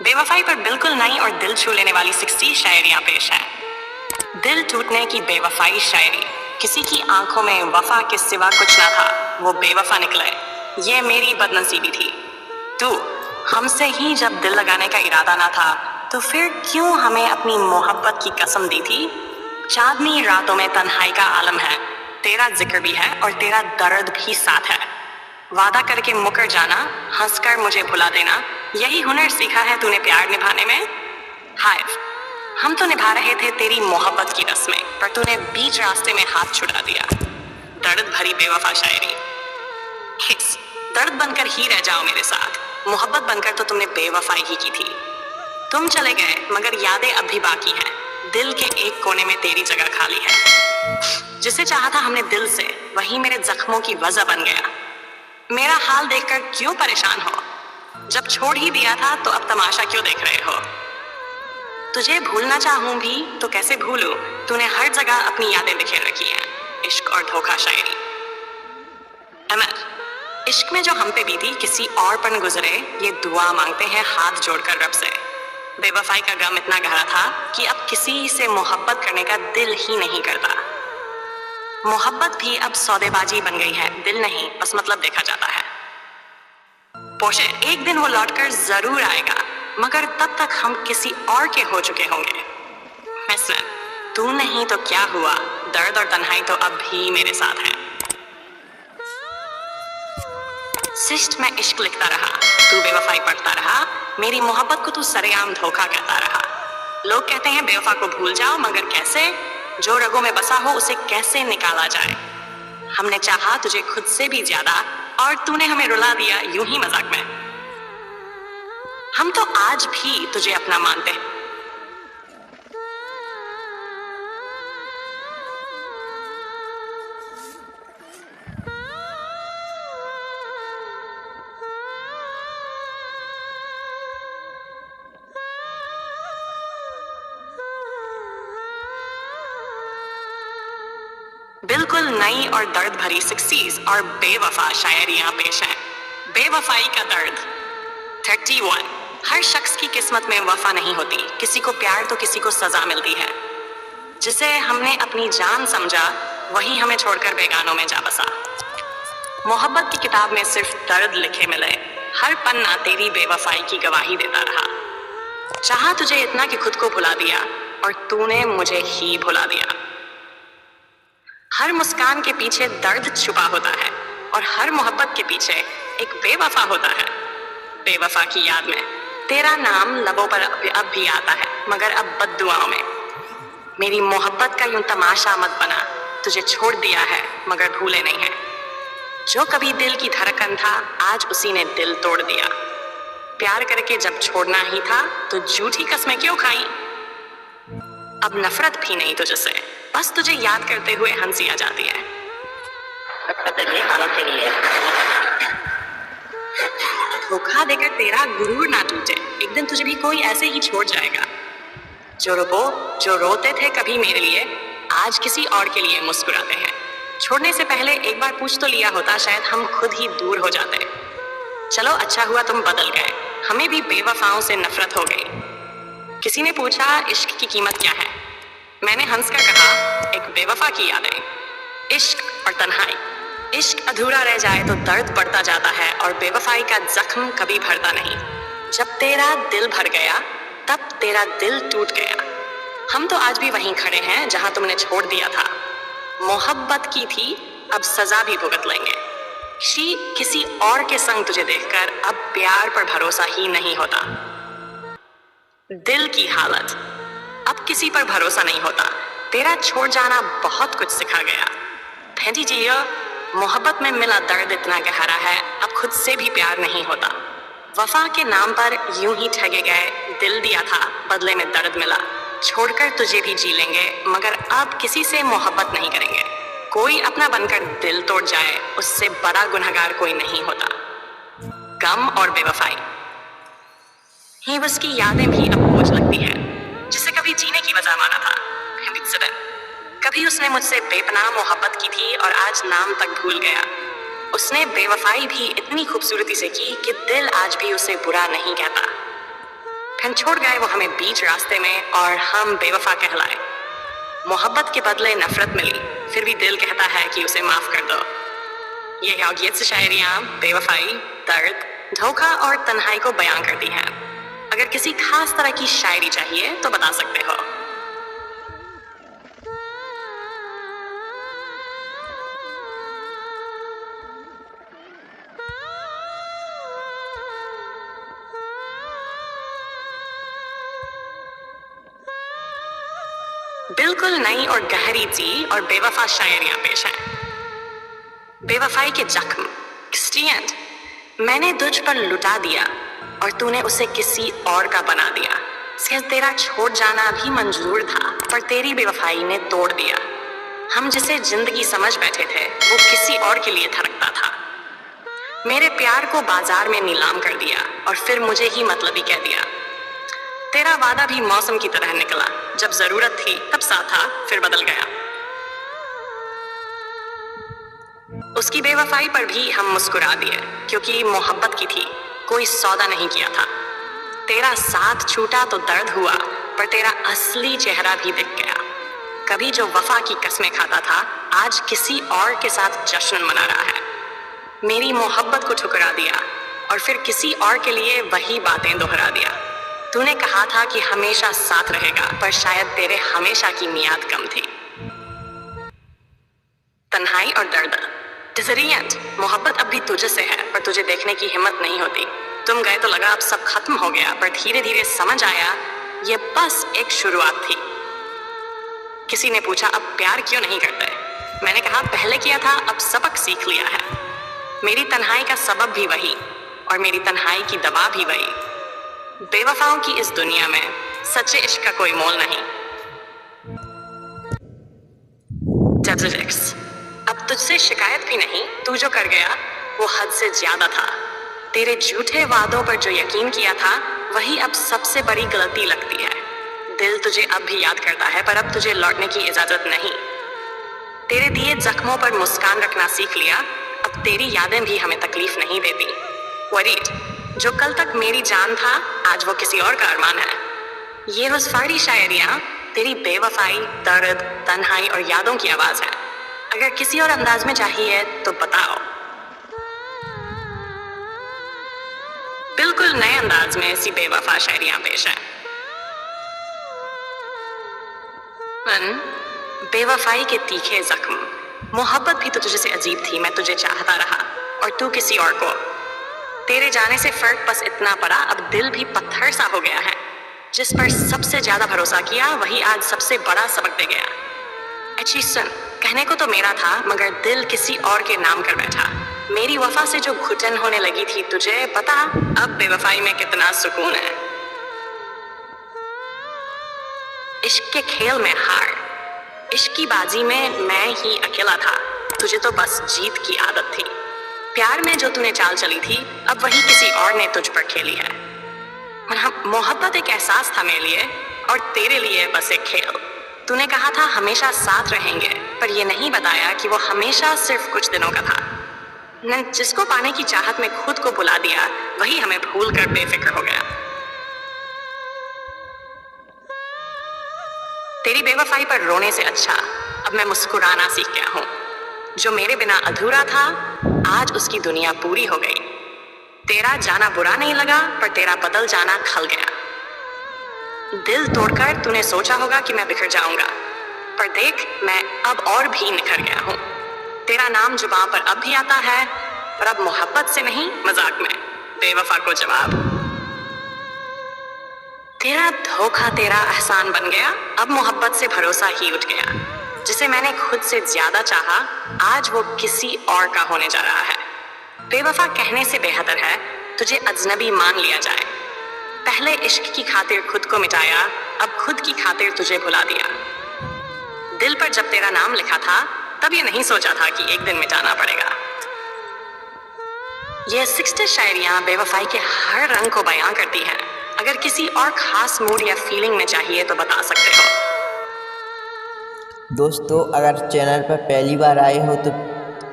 बेवफाई पर बिल्कुल नई और दिल छू लेने वाली 60 शायरियां पेश हैं। दिल टूटने की बेवफाई शायरी। किसी की आंखों में वफा के सिवा कुछ ना था, वो बेवफा निकले, ये मेरी बदनसीबी थी। तू हमसे ही जब दिल लगाने का इरादा ना था, तो फिर क्यों हमें अपनी मोहब्बत की कसम दी थी। चांदनी रातों में तन्हाई का आलम है, तेरा जिक्र भी है और तेरा दर्द भी साथ है। वादा करके मुकर जाना, हंसकर मुझे भुला देना, यही हुनर सीखा है तूने प्यार निभाने में। हाय, हम तो निभा रहे थे तेरी मोहब्बत की रस्में, पर तूने बीच रास्ते में हाथ छुड़ा दिया। दर्द भरी बेवफा शायरी। हिस, दर्द बनकर ही रह जाओ मेरे साथ, मोहब्बत बनकर तो तुमने बेवफाई ही की थी। तुम चले गए मगर यादें अब भी बाकी हैं, दिल के एक कोने में तेरी जगह खाली है। जिसे चाहा था हमने दिल से, वही मेरे जख्मों की वजह बन गया। मेरा हाल देखकर क्यों परेशान हो, जब छोड़ ही दिया था तो अब तमाशा क्यों देख रहे हो। तुझे भूलना चाहूं भी तो कैसे भूलूं, तूने हर जगह अपनी यादें बिखेर रखी हैं। इश्क और धोखा शायरी। अमर, इश्क में जो हम पे बीती किसी और पर न गुजरे, ये दुआ मांगते हैं हाथ जोड़कर रब से। बेवफाई का गम इतना गहरा था कि अब किसी से मोहब्बत करने का दिल ही नहीं करता। मोहब्बत भी अब सौदेबाजी बन गई है, दिल नहीं बस मतलब देखा जाता है। पोशे, एक दिन वो लौटकर जरूर आएगा, मगर तब तक हम किसी और के हो चुके होंगे। मिस्टर, तू नहीं तो क्या हुआ, दर्द और तन्हाई तो अब भी मेरे साथ है। शिष्ट मैं इश्क लिखता रहा, तू बेवफाई पढ़ता रहा, मेरी मोहब्बत को तू सरेआम धोखा कहता रहा। लोग कहते हैं बेवफा को भूल जाओ, मगर कैसे, जो रगों में बसा हो उसे कैसे निकाला जाए। हमने चाहा तुझे खुद से भी ज्यादा, और तूने हमें रुला दिया यूं ही मजाक में। हम तो आज भी तुझे अपना मानते हैं। बिल्कुल नई और दर्द भरी 60s और बेवफा शायरियां पेश हैं। बेवफाई का दर्द। 31। हर शख्स की किस्मत में वफा नहीं होती, किसी को प्यार तो किसी को सजा मिलती है। जिसे हमने अपनी जान समझा, वही हमें छोड़कर बेगानों में जा बसा। मोहब्बत की किताब में सिर्फ दर्द लिखे मिले, हर पन्ना तेरी बेवफाई की गवाही देता रहा। चाहा तुझे इतना कि खुद को भुला दिया, और तूने मुझे ही भुला दिया। हर मुस्कान के पीछे दर्द छुपा होता है, और हर मोहब्बत के पीछे एक बेवफा होता है। बेवफा की याद में तेरा नाम लबों पर अब भी आता है, मगर अब बद्दुआओं में। मेरी मोहब्बत का यूं तमाशा मत बना, तुझे छोड़ दिया है मगर भूले नहीं है। जो कभी दिल की धड़कन था, आज उसी ने दिल तोड़ दिया। प्यार करके जब छोड़ना ही था, तो झूठी कसमें क्यों खाई। अब नफरत भी नहीं तुझसे, बस तुझे याद करते हुए हंसी आ जाती है। धोखा देकर तेरा गुरूर ना टूटे, एक दिन तुझे भी कोई ऐसे ही छोड़ जाएगा। जो रोते थे कभी मेरे लिए, आज किसी और के लिए मुस्कुराते हैं। छोड़ने से पहले एक बार पूछ तो लिया होता, शायद हम खुद ही दूर हो जाते। चलो अच्छा हुआ तुम बदल गए, हमें भी बेवफाओं से नफरत हो गई। किसी ने पूछा इश्क की कीमत क्या है, मैंने हंसकर कहा एक बेवफा की यादें। इश्क और तन्हाई। इश्क अधूरा रह जाए तो दर्द बढ़ता जाता है, और बेवफाई का जख्म कभी भरता नहीं। जब तेरा दिल भर गया, तब तेरा दिल टूट गया। हम तो आज भी वहीं खड़े हैं जहां तुमने छोड़ दिया था। मोहब्बत की थी, अब सजा भी भुगत लेंगे। किसी और के संग तुझे देखकर अब प्यार पर भरोसा ही नहीं होता। दिल की हालत। अब किसी पर भरोसा नहीं होता, तेरा छोड़ जाना बहुत कुछ सिखा गया। भेजी जियो, मोहब्बत में मिला दर्द इतना गहरा है, अब खुद से भी प्यार नहीं होता। वफा के नाम पर यूं ही ठगे गए, दिल दिया था बदले में दर्द मिला। छोड़कर तुझे भी जी लेंगे, मगर अब किसी से मोहब्बत नहीं करेंगे। कोई अपना बनकर दिल तोड़ जाए, उससे बड़ा गुनहगार कोई नहीं होता। गम और बेवफाई। ही उसकी यादें भी अब बोझ लगती है, जिसे कभी जीने की वजह माना था। कभी उसने मुझसे बेपनाह मोहब्बत की थी, और आज नाम तक भूल गया। उसने बेवफाई भी इतनी खूबसूरती से की कि दिल आज भी उसे बुरा नहीं कहता। कहीं छोड़ गए वो हमें बीच रास्ते में और हम बेवफा कहलाए। मोहब्बत के बदले नफरत मिली, फिर भी दिल कहता है कि उसे माफ कर दो। ये अज्ञात शायरियाँ बेवफाई, दर्द, धोखा और तन्हाई को बयां करती हैं। अगर किसी खास तरह की शायरी चाहिए तो बता सकते हो। बिल्कुल नई और गहरी सी और बेवफा शायरियां पेश हैं। बेवफाई के जख्म। क्रिस्टियन, मैंने तुझ पर लुटा दिया और तूने उसे किसी और का बना दिया। सिर्फ तेरा छोड़ जाना भी मंजूर था, पर तेरी बेवफाई ने तोड़ दिया। हम जिसे जिंदगी समझ बैठे थे वो किसी और के लिए धड़कता था। मेरे प्यार को बाजार में नीलाम कर दिया और फिर मुझे ही मतलबी कह दिया। तेरा वादा भी मौसम की तरह निकला, जब जरूरत थी तब साथ था, फिर बदल गया। उसकी बेवफाई पर भी हम मुस्कुरा दिए, क्योंकि मोहब्बत की थी, कोई सौदा नहीं किया था। तेरा साथ छूटा तो दर्द हुआ, पर तेरा असली चेहरा भी दिख गया। कभी जो वफा की कसमें खाता था, आज किसी और के साथ जश्न मना रहा है। मेरी मोहब्बत को ठुकरा दिया और फिर किसी और के लिए वही बातें दोहरा दिया। तूने कहा था कि हमेशा साथ रहेगा, पर शायद तेरे हमेशा की मियाद कम थी। तन्हाई और दर्द। डिसरिएंट, मोहब्बत अब भी तुझे से है, पर तुझे देखने की हिम्मत नहीं होती। तुम गए तो लगा अब सब खत्म हो गया, पर धीरे धीरे समझ आया ये बस एक शुरुआत थी। किसी ने पूछा अब प्यार क्यों नहीं करते? मैंने कहा पहले किया था, अब सबक सीख लिया है। मेरी तन्हाई का सबब भी वही और मेरी तन्हाई की दवा भी वही। बेवफाओं की इस दुनिया में सच्चे इश्क का कोई मोल नहीं। अब तुझसे शिकायत भी नहीं, तू जो कर गया वो हद से ज्यादा था। तेरे झूठे वादों पर जो यकीन किया था वही अब सबसे बड़ी गलती लगती है। दिल तुझे अब भी याद करता है, पर अब तुझे लौटने की इजाजत नहीं। तेरे दिए जख्मों पर मुस्कान रखना सीख लिया, अब तेरी यादें भी हमें तकलीफ नहीं देती। वरीड, जो कल तक मेरी जान था आज वो किसी और का अरमान है। ये हुस्फारी शायरियाँ तेरी बेवफाई, दर्द, तन्हाई और यादों की आवाज है। अगर किसी और अंदाज में चाहिए तो बताओ। बिल्कुल नए अंदाज में ऐसी बेवफा शायरियाँ पेश हैं। बेवफाई के तीखे जख्म। मोहब्बत भी तो तुझसे अजीब थी, मैं तुझे चाहता रहा और तू किसी और को। तेरे जाने से फर्क बस इतना पड़ा, अब दिल भी पत्थर सा हो गया है। जिस पर सबसे ज्यादा भरोसा किया वही आज सबसे बड़ा सबक दे गया। अच्छी सुन, कहने को तो मेरा था, मगर दिल किसी और के नाम कर बैठा। मेरी वफा से जो घुटन होने लगी थी तुझे पता, अब बेवफाई में कितना सुकून है। इश्क के खेल में हार। इश्क की बाजी में मैं ही अकेला था, तुझे तो बस जीत की आदत थी। प्यार में जो तूने चाल चली थी अब वही किसी और ने तुझ पर खेली है। मोहब्बत एक एहसास था मेरे लिए और तेरे लिए बस एक खेल। तूने कहा था हमेशा साथ रहेंगे, पर ये नहीं बताया कि वो हमेशा सिर्फ कुछ दिनों का था। जिसको पाने की चाहत में खुद को बुला दिया वही हमें भूल कर बेफिक्र हो गया। तेरी बेवफाई पर रोने से अच्छा अब मैं मुस्कुराना सीख गया हूँ। जो मेरे बिना अधूरा था आज उसकी दुनिया पूरी हो गई। तेरा जाना बुरा नहीं लगा, पर तेरा बदल जाना खल गया। दिल तोड़कर तूने सोचा होगा कि मैं बिखर जाऊंगा, पर देख मैं अब और भी निखर गया हूँ। तेरा नाम जुबान पर अब भी आता है, पर अब मोहब्बत से नहीं मजाक में। बेवफा को जवाब। तेरा धोखा तेरा एहसान बन गया, अब मोहब्बत से भरोसा ही उठ गया। जिसे मैंने खुद से ज्यादा चाहा आज वो किसी और का होने जा रहा है। बेवफा कहने से बेहतर है तुझे अजनबी मान लिया जाए। पहले इश्क की खातिर खुद को मिटाया, अब खुद की खातिर तुझे भुला दिया। दिल पर जब तेरा नाम लिखा था तब ये नहीं सोचा था कि एक दिन मिटाना पड़ेगा। ये 60 शायरियाँ बेवफाई के हर रंग को बयां करती हैं। अगर किसी और खास मूड या फीलिंग में चाहिए तो बता सकते हो। दोस्तों, अगर चैनल पर पहली बार आए हो तो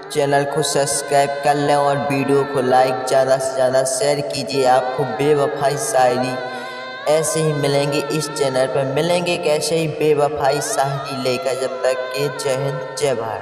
चैनल को सब्सक्राइब कर लें और वीडियो को लाइक ज़्यादा से ज़्यादा शेयर कीजिए। आपको बेवफाई शायरी ऐसे ही मिलेंगे इस चैनल पर, मिलेंगे कैसे ही बेवफाई शायरी लेकर। जब तक के जय हिंद जय भारत।